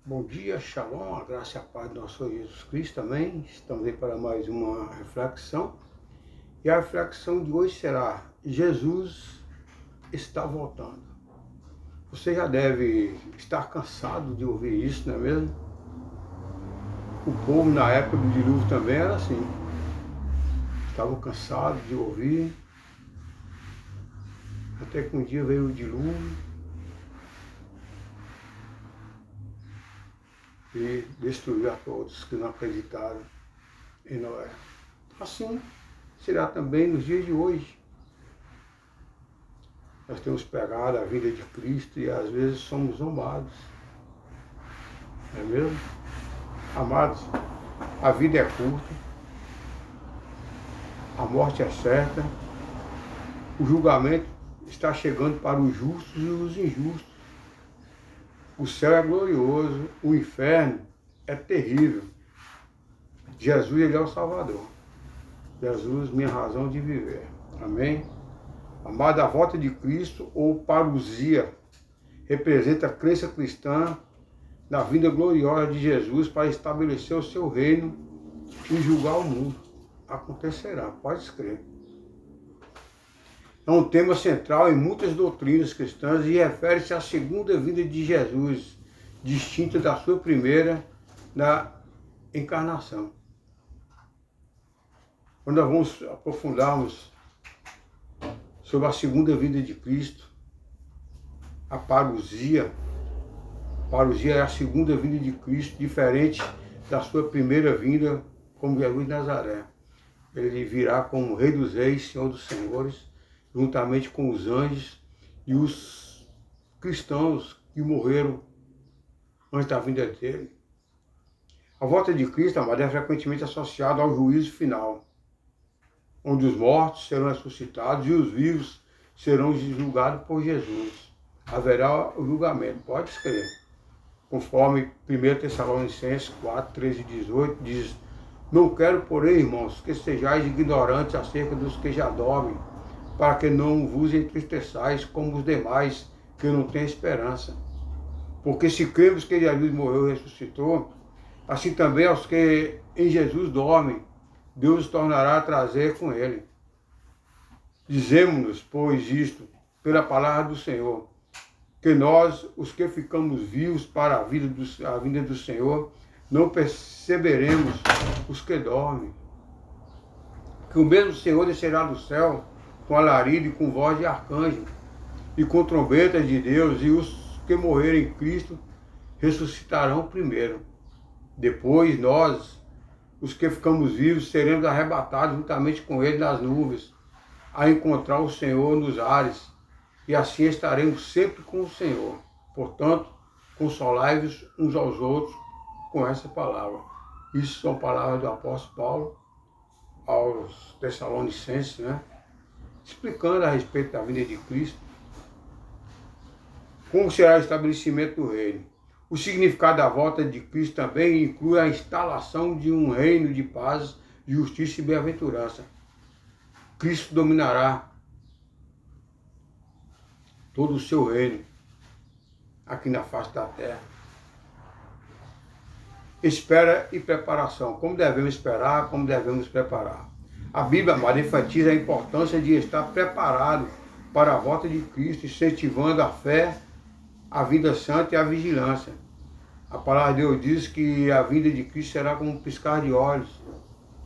Bom dia, shalom, a graça e a paz do nosso Senhor Jesus Cristo, amém? Estamos aí para mais uma reflexão. E a reflexão de hoje será: Jesus está voltando. Você já deve estar cansado de ouvir isso, não é mesmo? O povo na época do dilúvio também era assim. Estavam cansados de ouvir. Até que um dia veio o dilúvio e destruiu a todos que não acreditaram em Noé. Assim será também nos dias de hoje. Nós temos pegado a vida de Cristo e às vezes somos zombados. Não é mesmo? Amados, a vida é curta, a morte é certa, o julgamento está chegando para os justos e os injustos. O céu é glorioso, o inferno é terrível. Jesus, ele é o Salvador. Jesus, minha razão de viver. Amém? Amado, a volta de Cristo, ou parousia, representa a crença cristã na vinda gloriosa de Jesus para estabelecer o seu reino e julgar o mundo. Acontecerá, pode crer. É um tema central em muitas doutrinas cristãs e refere-se à segunda vinda de Jesus, distinta da sua primeira na encarnação. Quando nós vamos aprofundarmos sobre a segunda vinda de Cristo, a parousia é a segunda vinda de Cristo, diferente da sua primeira vinda como Jesus de Nazaré. Ele virá como Rei dos Reis, Senhor dos Senhores, juntamente com os anjos e os cristãos que morreram antes da vinda dele. A volta de Cristo, amado, é frequentemente associada ao juízo final, onde os mortos serão ressuscitados e os vivos serão julgados por Jesus. Haverá o julgamento, pode crer. Conforme 1 Tessalonicenses 4, 13 e 18, diz: não quero, porém, irmãos, que sejais ignorantes acerca dos que já dormem, para que não vos entristeçais como os demais, que não têm esperança. Porque se cremos que Jesus morreu e ressuscitou, assim também aos que em Jesus dormem, Deus os tornará a trazer com ele. Dizemos-nos, pois, isto, pela palavra do Senhor, que nós, os que ficamos vivos para a vinda do Senhor, não perceberemos os que dormem. Que o mesmo Senhor descerá do céu com alarido e com voz de arcanjo e com trombetas de Deus, e os que morrerem em Cristo ressuscitarão primeiro. Depois nós, os que ficamos vivos, seremos arrebatados juntamente com ele nas nuvens, a encontrar o Senhor nos ares, e assim estaremos sempre com o Senhor. Portanto, consolai-vos uns aos outros com essa palavra. Isso são palavras do apóstolo Paulo aos Tessalonicenses, né? Explicando a respeito da vinda de Cristo. Como será o estabelecimento do reino? O significado da volta de Cristo também inclui a instalação de um reino de paz, justiça e bem-aventurança. Cristo dominará todo o seu reino aqui na face da terra. Espera e preparação. Como devemos esperar, como devemos preparar. A Bíblia, amada, enfatiza a importância de estar preparado para a volta de Cristo, incentivando a fé, a vida santa e a vigilância. A palavra de Deus diz que a vinda de Cristo será como um piscar de olhos,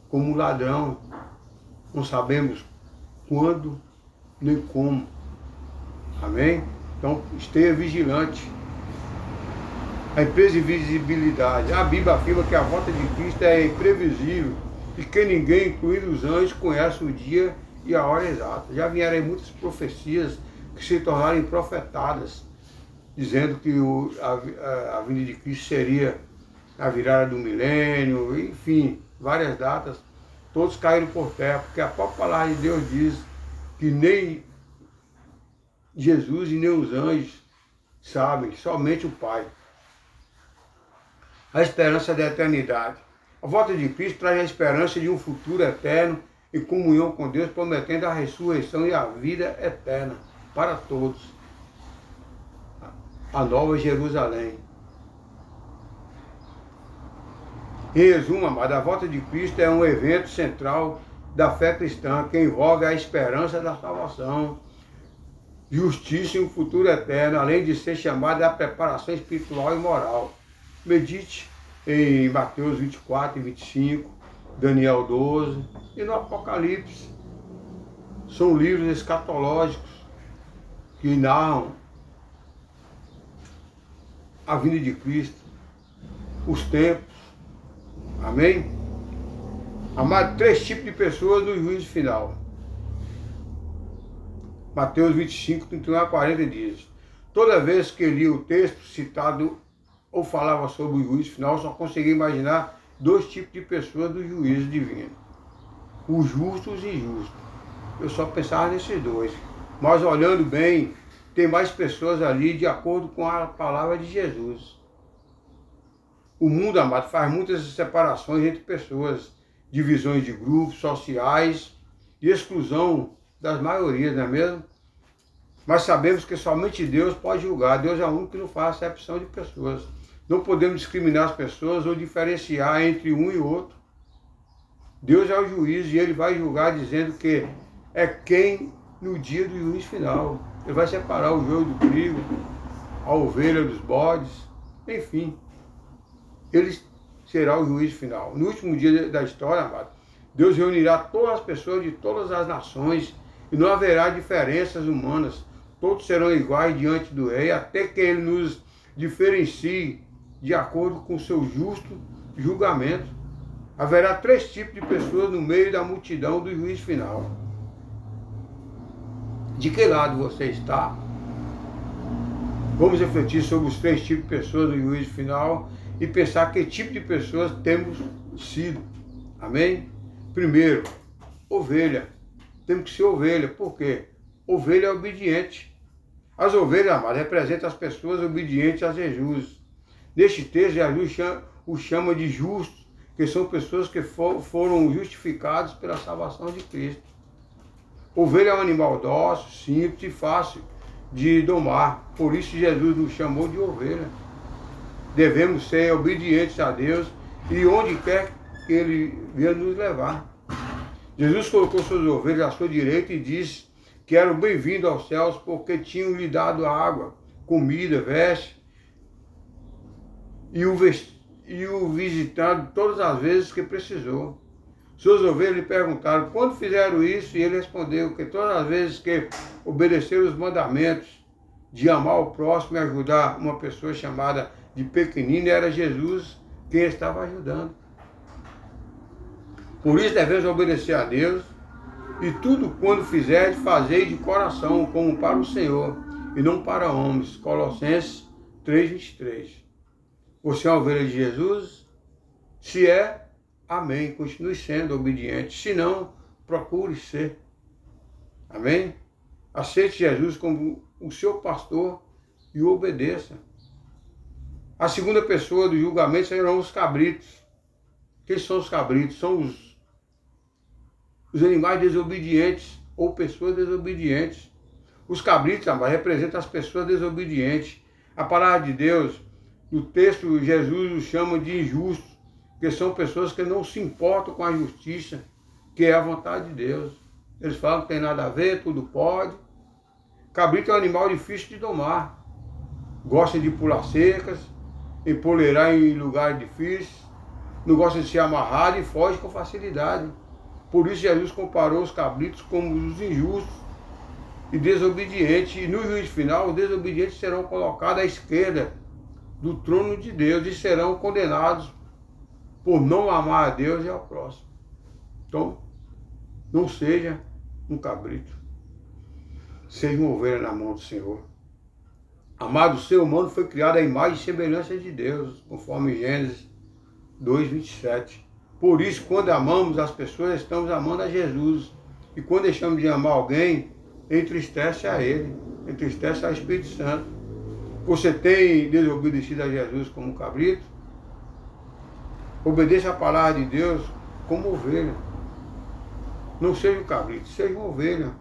como um ladrão. Não sabemos quando nem como. Amém? Então, esteja vigilante. A imprevisibilidade. A Bíblia afirma que a volta de Cristo é imprevisível e que ninguém, incluindo os anjos, conhece o dia e a hora exata. Já vieram aí muitas profecias que se tornaram profetadas, dizendo que a vinda de Cristo seria a virada do milênio, enfim, várias datas. Todos caíram por terra, porque a própria palavra de Deus diz que nem Jesus e nem os anjos sabem, somente o Pai. A esperança da eternidade. A volta de Cristo traz a esperança de um futuro eterno em comunhão com Deus, prometendo a ressurreição e a vida eterna para todos. A Nova Jerusalém. Em resumo, amado, a volta de Cristo é um evento central da fé cristã que envolve a esperança da salvação, justiça e um futuro eterno, além de ser chamada a preparação espiritual e moral. Medite em Mateus 24 e 25, Daniel 12 e no Apocalipse. São livros escatológicos que narram a vinda de Cristo, os tempos. Amém? Amado, 3 tipos de pessoas no juízo final. Mateus 25, 31 a 40 diz: toda vez que li o texto citado ou falava sobre o juízo final, só conseguia imaginar 2 tipos de pessoas do juízo divino: os justos e os injustos. Eu só pensava nesses 2. Mas olhando bem, tem mais pessoas ali de acordo com a palavra de Jesus. O mundo, amado, faz muitas separações entre pessoas, divisões de grupos sociais e exclusão das maiorias, não é mesmo? Mas sabemos que somente Deus pode julgar. Deus é o único que não faz acepção de pessoas. Não podemos discriminar as pessoas ou diferenciar entre um e outro. Deus é o juiz e Ele vai julgar dizendo que é quem no dia do juízo final. Ele vai separar o joio do trigo, a ovelha dos bodes, enfim. Ele será o juízo final. No último dia da história, amado, Deus reunirá todas as pessoas de todas as nações e não haverá diferenças humanas. Todos serão iguais diante do Rei, até que Ele nos diferencie de acordo com o seu justo julgamento. Haverá 3 tipos de pessoas no meio da multidão do juízo final. De que lado você está? Vamos refletir sobre os 3 tipos de pessoas no juízo final e pensar que tipo de pessoas temos sido. Amém? Primeiro, ovelha. Temos que ser ovelha. Por quê? Ovelha é obediente. As ovelhas, amadas, representam as pessoas obedientes a Jesus. Neste texto, Jesus o chama de justos, que são pessoas que foram justificadas pela salvação de Cristo. Ovelha é um animal dócil, simples e fácil de domar. Por isso Jesus nos chamou de ovelha. Devemos ser obedientes a Deus e onde quer que Ele venha nos levar. Jesus colocou suas ovelhas à sua direita e disse que eram bem-vindos aos céus porque tinham lhe dado água, comida, veste e o visitado todas as vezes que precisou. Suas ovelhas lhe perguntaram quando fizeram isso e ele respondeu que todas as vezes que obedeceram os mandamentos de amar o próximo e ajudar uma pessoa chamada de pequenina, era Jesus quem estava ajudando. Por isso devemos obedecer a Deus e tudo quando fizer, fazei de coração, como para o Senhor e não para homens. Colossenses 3:23. Você é uma ovelha de Jesus? Se é, amém. Continue sendo obediente. Se não, procure ser. Amém? Aceite Jesus como o seu pastor e o obedeça. A segunda pessoa do julgamento serão os cabritos. Quem são os cabritos? São os animais desobedientes ou pessoas desobedientes. Os cabritos, amados, representam as pessoas desobedientes. A palavra de Deus, no texto, Jesus os chama de injustos, que são pessoas que não se importam com a justiça, que é a vontade de Deus. Eles falam que não tem nada a ver, tudo pode. Cabrito é um animal difícil de domar. Gosta de pular cercas, empoleirar em lugares difíceis, não gosta de ser amarrado e foge com facilidade. Por isso Jesus comparou os cabritos como os injustos e desobedientes. E no juízo final, os desobedientes serão colocados à esquerda do trono de Deus e serão condenados por não amar a Deus e ao próximo. Então, não seja um cabrito. Seja uma ovelha na mão do Senhor. Amado, o ser humano foi criado à imagem e semelhança de Deus, conforme Gênesis 2:27. Por isso, quando amamos as pessoas, estamos amando a Jesus. E quando deixamos de amar alguém, entristece a Ele, entristece ao Espírito Santo. Você tem desobedecido a Jesus como um cabrito? Obedeça a palavra de Deus como ovelha. Não seja um cabrito, seja uma ovelha.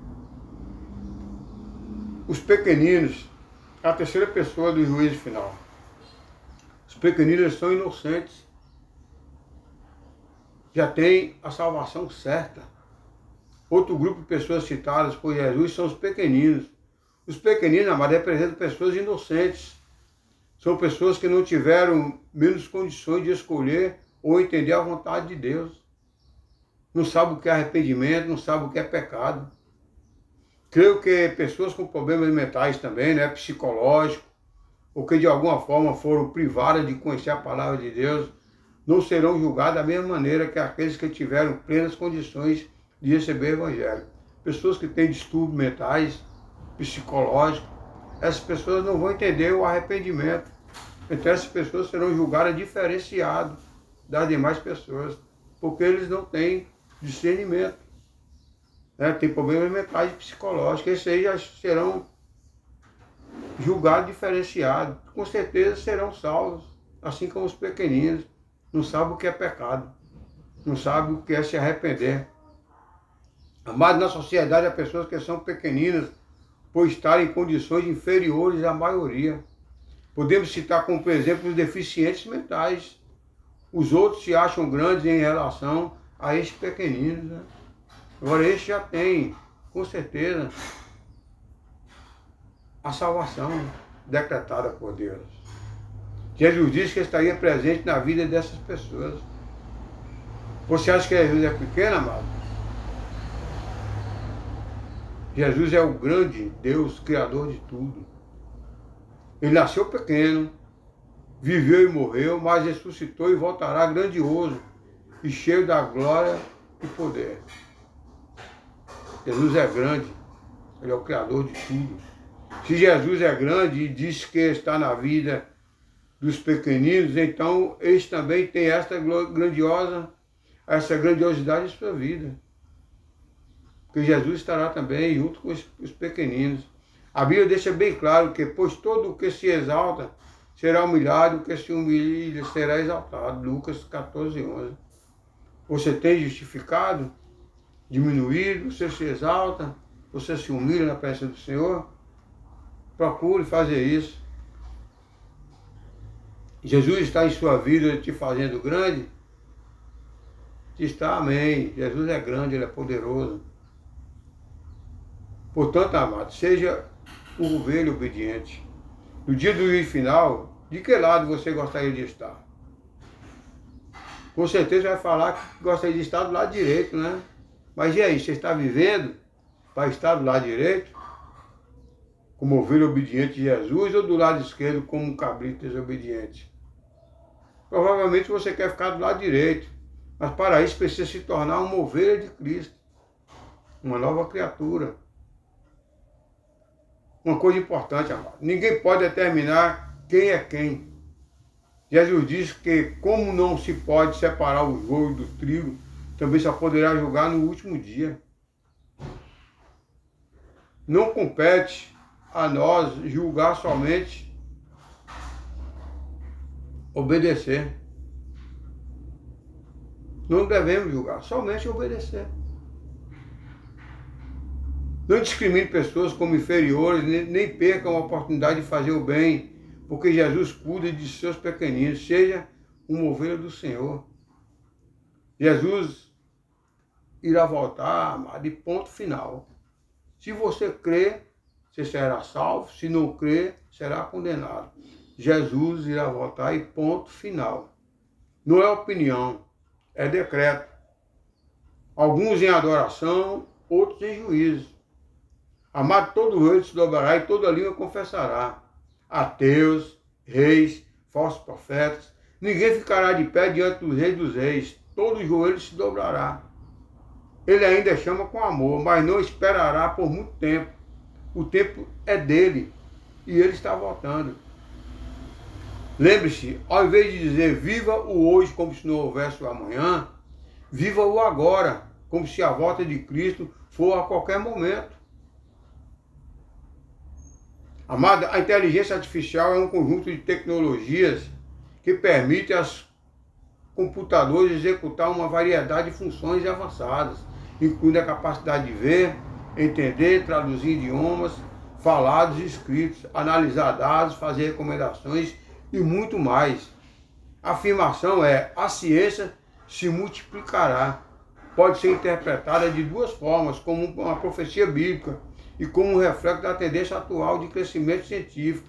Os pequeninos, a terceira pessoa do juízo final. Os pequeninos são inocentes. já tem a salvação certa. Outro grupo de pessoas citadas por Jesus são os pequeninos. Os pequeninos, amado, representam pessoas inocentes. São pessoas que não tiveram menos condições de escolher ou entender a vontade de Deus. Não sabem o que é arrependimento, não sabem o que é pecado. Creio que pessoas com problemas mentais também, né, psicológicos, ou que de alguma forma foram privadas de conhecer a palavra de Deus, não serão julgadas da mesma maneira que aqueles que tiveram plenas condições de receber o Evangelho. Pessoas que têm distúrbios mentais, psicológicos, essas pessoas não vão entender o arrependimento. Então essas pessoas serão julgadas diferenciadas das demais pessoas, porque eles não têm discernimento. Né? Tem problemas mentais e psicológicos, esses aí já serão julgados diferenciados. Com certeza serão salvos, assim como os pequeninos. Não sabem o que é pecado, não sabem o que é se arrepender. Amado, na sociedade há pessoas que são pequeninas por estarem em condições inferiores à maioria. Podemos citar como, por exemplo, os deficientes mentais. Os outros se acham grandes em relação a esses pequeninos. Né? Agora, esses já têm, com certeza, a salvação decretada por Deus. Jesus disse que estaria presente na vida dessas pessoas. Você acha que Jesus é pequeno, amado? Jesus é o grande Deus, Criador de tudo. Ele nasceu pequeno, viveu e morreu, mas ressuscitou e voltará grandioso e cheio da glória e poder. Jesus é grande, Ele é o Criador de tudo. Se Jesus é grande e diz que está na vida dos pequeninos, então eles também têm essa grandiosidade em sua vida. Porque Jesus estará também junto com os pequeninos. A Bíblia deixa bem claro que, pois todo o que se exalta será humilhado, o que se humilha será exaltado. Lucas 14, 11. Você tem justificado, diminuído, você se exalta, você se humilha na presença do Senhor? Procure fazer isso. Jesus está em sua vida te fazendo grande? Está, amém. Jesus é grande, Ele é poderoso. Portanto, amado, seja um ovelha obediente. No dia do juízo final, de que lado você gostaria de estar? Com certeza vai falar que gostaria de estar do lado direito, né? Mas e aí, você está vivendo para estar do lado direito? Como ovelha obediente de Jesus, ou do lado esquerdo como um cabrito desobediente? Provavelmente você quer ficar do lado direito, mas para isso precisa se tornar uma ovelha de Cristo, uma nova criatura. Uma coisa importante, amado, ninguém pode determinar quem é quem. Jesus disse que como não se pode separar o joio do trigo, também só poderá julgar no último dia. Não compete a nós julgar, somente obedecer. Não devemos julgar, somente obedecer. Não discrimine pessoas como inferiores, nem percam a oportunidade de fazer o bem, porque Jesus cuida de seus pequeninos. Seja uma ovelha do Senhor. Jesus irá voltar, amado, de ponto final. Se você crer, você será salvo. Se não crer, será condenado. Jesus irá voltar e ponto final. Não é opinião, é decreto. Alguns em adoração, outros em juízo. Amado, todo joelho se dobrará e toda língua confessará. Ateus, reis, falsos profetas, ninguém ficará de pé diante dos reis dos reis. Todo joelho se dobrará. Ele ainda chama com amor, mas não esperará por muito tempo. O tempo é dele e ele está voltando. Lembre-se, ao invés de dizer viva o hoje como se não houvesse o amanhã, viva o agora, como se a volta de Cristo for a qualquer momento. Amada, a inteligência artificial é um conjunto de tecnologias que permite aos computadores executar uma variedade de funções avançadas, incluindo a capacidade de ver, entender, traduzir idiomas falados e escritos, analisar dados, fazer recomendações e muito mais. A afirmação é: a ciência se multiplicará. Pode ser interpretada de duas formas, como uma profecia bíblica e como um reflexo da tendência atual de crescimento científico.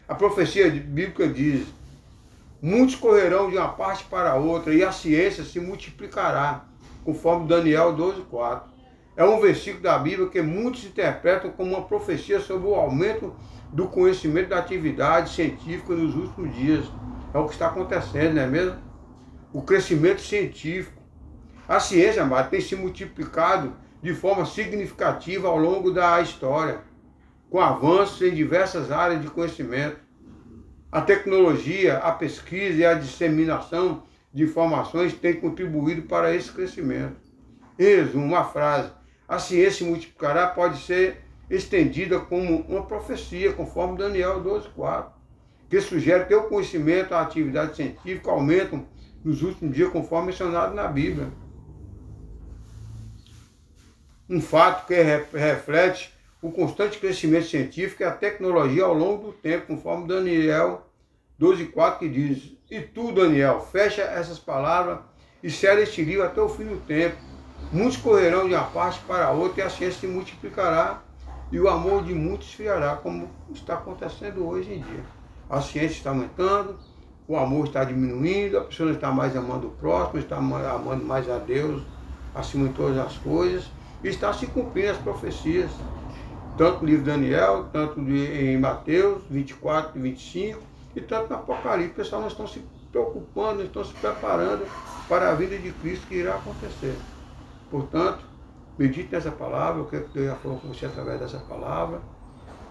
A profecia bíblica diz: muitos correrão de uma parte para a outra e a ciência se multiplicará, conforme Daniel 12:4. É um versículo da Bíblia que muitos interpretam como uma profecia sobre o aumento do conhecimento da atividade científica nos últimos dias. É o que está acontecendo, não é mesmo? O crescimento científico. A ciência, amado, tem se multiplicado de forma significativa ao longo da história, com avanços em diversas áreas de conhecimento. A tecnologia, a pesquisa e a disseminação de informações têm contribuído para esse crescimento. Em resumo, uma frase: a ciência se multiplicará pode ser estendida como uma profecia, conforme Daniel 12:4, que sugere que o conhecimento e a atividade científica aumentam nos últimos dias, conforme mencionado na Bíblia. Um fato que reflete o constante crescimento científico e a tecnologia ao longo do tempo, conforme Daniel 12:4, que diz: e tu, Daniel, fecha essas palavras e sela este livro até o fim do tempo. Muitos correrão de uma parte para a outra e a ciência se multiplicará e o amor de muitos esfriará, como está acontecendo hoje em dia. A ciência está aumentando, o amor está diminuindo, a pessoa não está mais amando o próximo, está amando mais a Deus acima de todas as coisas, e está se cumprindo as profecias, tanto no livro de Daniel, tanto em Mateus 24 e 25, e tanto no Apocalipse. O pessoal não estão se preocupando, não estão se preparando para a vinda de Cristo que irá acontecer. Portanto, medite nessa palavra, o que Deus já falou com você através dessa palavra.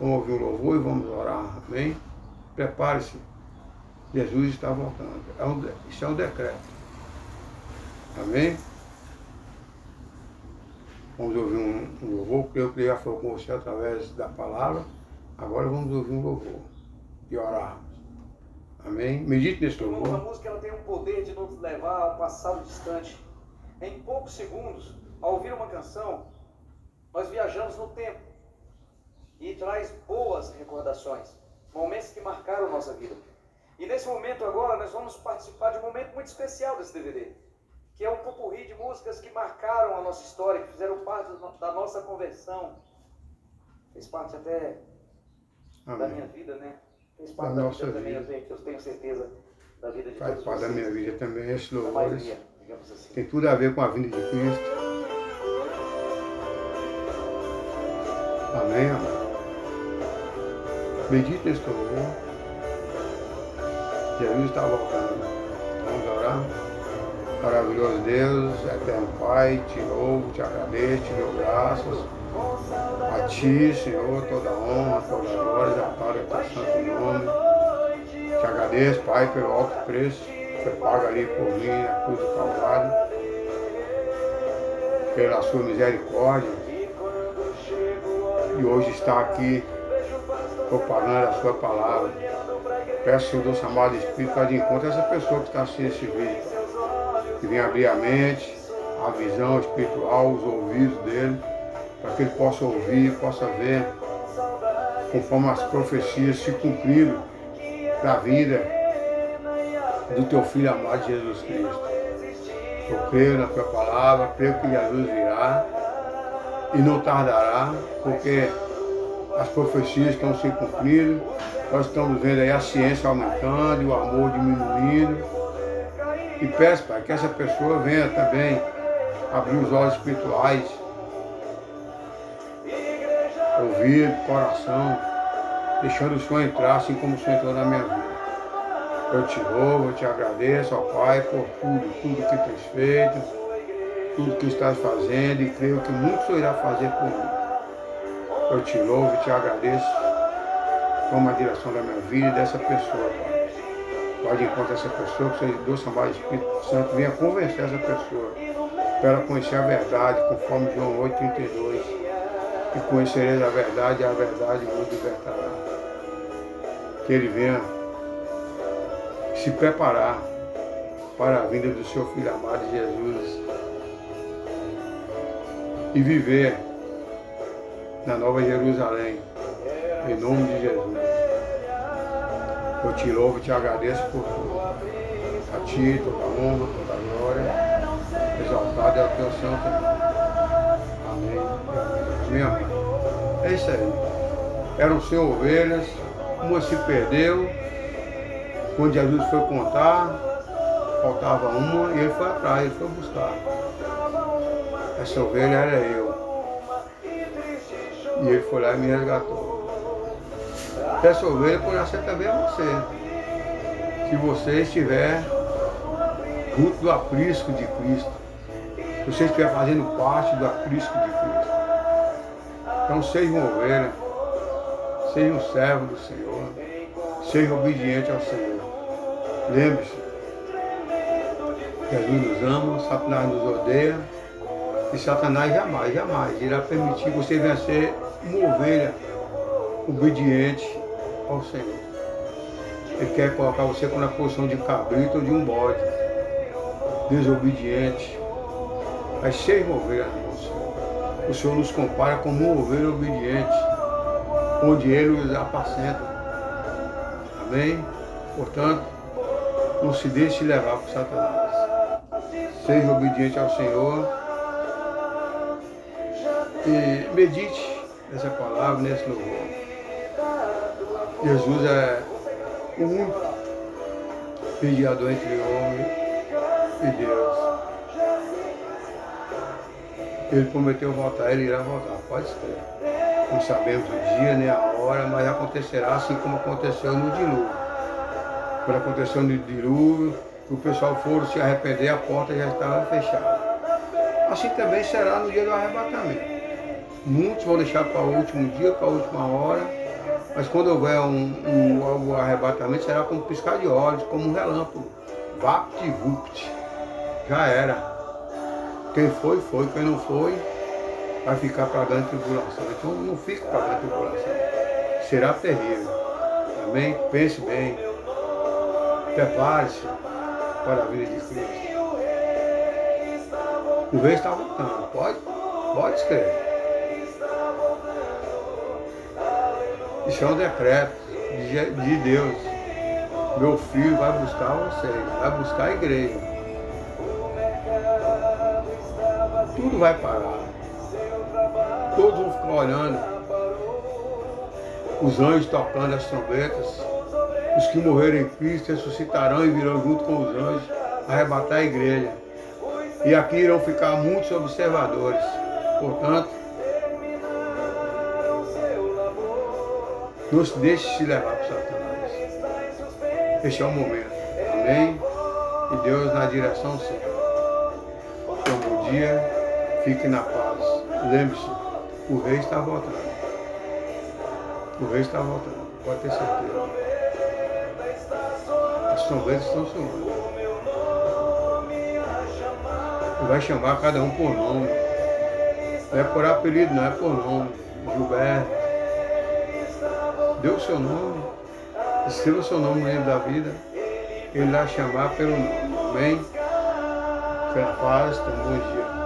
Vamos ouvir um louvor e vamos orar. Amém? Prepare-se. Jesus está voltando. Isso é um decreto. Amém? Vamos ouvir um louvor, porque Deus já falou com você através da palavra. Agora vamos ouvir um louvor e orarmos. Amém? Medite nesse louvor. A música ela tem um poder de nos levar a um passado distante. Em poucos segundos, ao ouvir uma canção, nós viajamos no tempo e traz boas recordações, momentos que marcaram a nossa vida. E nesse momento agora nós vamos participar de um momento muito especial desse DVD, que é um popurrí de músicas que marcaram a nossa história, que fizeram parte da nossa conversão. Fez parte até da minha vida, né? Fez parte da vida também, eu tenho certeza, da vida de todos vocês. Faz parte da minha vida também, esses louvores. Assim. Tem tudo a ver com a vinda de Cristo. Amém, amado? Medite nesse louvor. Jesus está voltando. Vamos orar. Maravilhoso Deus, eterno Pai, te louvo, te agradeço, te dou graças. A ti, Senhor, toda honra, toda glória, exaltado é teu santo nome. Te agradeço, Pai, pelo alto preço que foi pago ali por mim na cruz do Calvário, pela sua misericórdia, e hoje está aqui propagando a sua palavra. Peço, Senhor, Deus amado Espírito, para de encontro essa pessoa que está assistindo esse vídeo, que venha abrir a mente, a visão espiritual, os ouvidos dele, para que ele possa ouvir, possa ver, conforme as profecias se cumpriram da vida do teu Filho amado Jesus Cristo. Eu creio na tua palavra, creio que Jesus virá e não tardará, porque as profecias estão se cumprindo, nós estamos vendo aí a ciência aumentando e o amor diminuindo. E peço, Pai, que essa pessoa venha também abrir os olhos espirituais, ouvido, coração, deixando o Senhor entrar assim como o Senhor entrou na minha vida. Eu te louvo, eu te agradeço, ó Pai, por tudo que tens feito, tudo que estás fazendo, e creio que muito o Senhor irá fazer por mim. Eu te louvo e te agradeço. Toma a direção da minha vida e dessa pessoa, Pai. Pode encontrar essa pessoa, que seja Deus amado Espírito Santo, venha convencer essa pessoa, para ela conhecer a verdade, conforme João 8,32. E conhecereis a verdade, e a verdade vos libertará. Que ele venha se preparar para a vinda do seu Filho amado Jesus e viver na Nova Jerusalém, em nome de Jesus. Eu te louvo e te agradeço por tudo. A ti toda a honra, toda a glória. exaltado é o teu santo nome. Amém. Amém, amado. É isso aí. Eram 100 ovelhas, uma se perdeu. Quando Jesus foi contar, faltava uma e ele foi atrás, ele foi buscar. Essa ovelha era eu. E ele foi lá e me resgatou. Essa ovelha poderá ser também você. Se você estiver junto do aprisco de Cristo. Se você estiver fazendo parte do aprisco de Cristo. Então seja uma ovelha. Seja um servo do Senhor. Seja obediente ao Senhor. Lembre-se. Jesus nos ama, Satanás nos odeia. E Satanás jamais irá permitir você vencer uma ovelha obediente ao Senhor. Ele quer colocar você na posição de cabrito ou de um bode, desobediente. Mas seja uma ovelha, irmãos. O Senhor nos compara como uma ovelha obediente, onde Ele os apacenta. Amém? Portanto, não se deixe levar por Satanás. Seja obediente ao Senhor. E medite nessa palavra, nesse louvor. Jesus é o único mediador entre o homem e Deus. Ele prometeu voltar, ele irá voltar, pode ser. Não sabemos o dia nem a hora, mas acontecerá assim como aconteceu no dilúvio. Quando aconteceu no dilúvio, o pessoal for se arrepender, a porta já estava fechada. Assim também será no dia do arrebatamento. Muitos vão deixar para o último dia, para a última hora, mas quando houver o arrebatamento, será como piscar de olhos, como um relâmpago. Vapt-vupt. Já era. Quem foi, foi. Quem não foi, vai ficar para a grande tribulação. Então não fique para a grande tribulação. Será terrível. Amém? Pense bem. Prepare-se para a vida de Cristo. O rei está voltando. Pode escrever. Isso é um decreto de Deus. Meu filho vai buscar vocês, vai buscar a igreja. Tudo vai parar. Todos vão ficar olhando. Os anjos tocando as trombetas. Os que morreram em Cristo ressuscitarão e virão junto com os anjos arrebatar a igreja. E aqui irão ficar muitos observadores. Portanto, não se deixe se levar por Satanás. Este é o momento. Amém? E Deus na direção certa. Então, bom dia. Fique na paz. Lembre-se, o rei está voltando. O rei está voltando. Pode ter certeza. As trombetas estão soando. Ele vai chamar cada um por nome. Não é por apelido, não é por nome. Gilberto. Dê o seu nome, escreva o seu nome no livro da vida, ele vai chamar pelo nome. Amém? Fique na paz, tenha um bom dia.